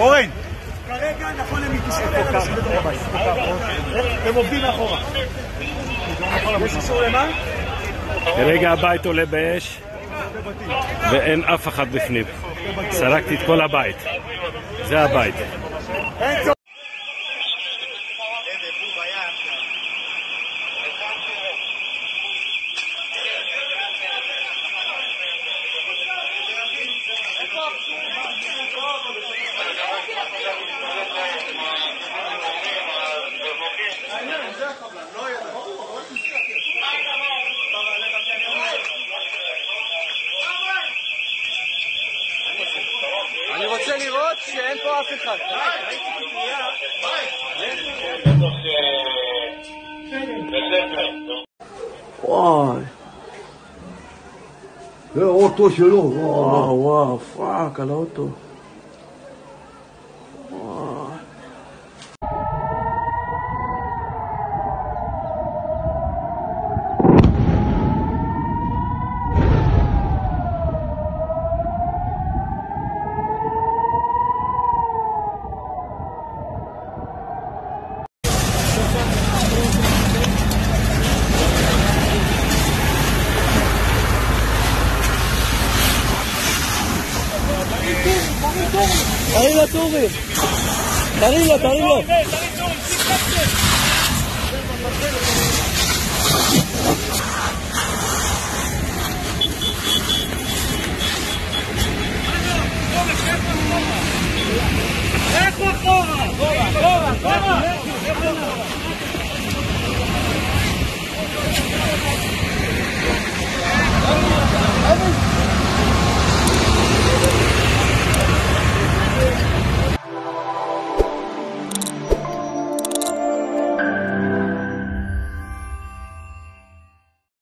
אורן! כרגע נכון הם מתושבים הם עובדים מאחורה. יש אישור למה? כרגע הבית עולה באש ואין אף אחד בפנים. סרקתי את כל הבית. זה הבית. אני רוצה לראות שאין פה אף אחד. וואי. זה אוטו שלו. וואו, פאק על האוטו. תרים לו טורי! תרים לו! איך הוא אחורה?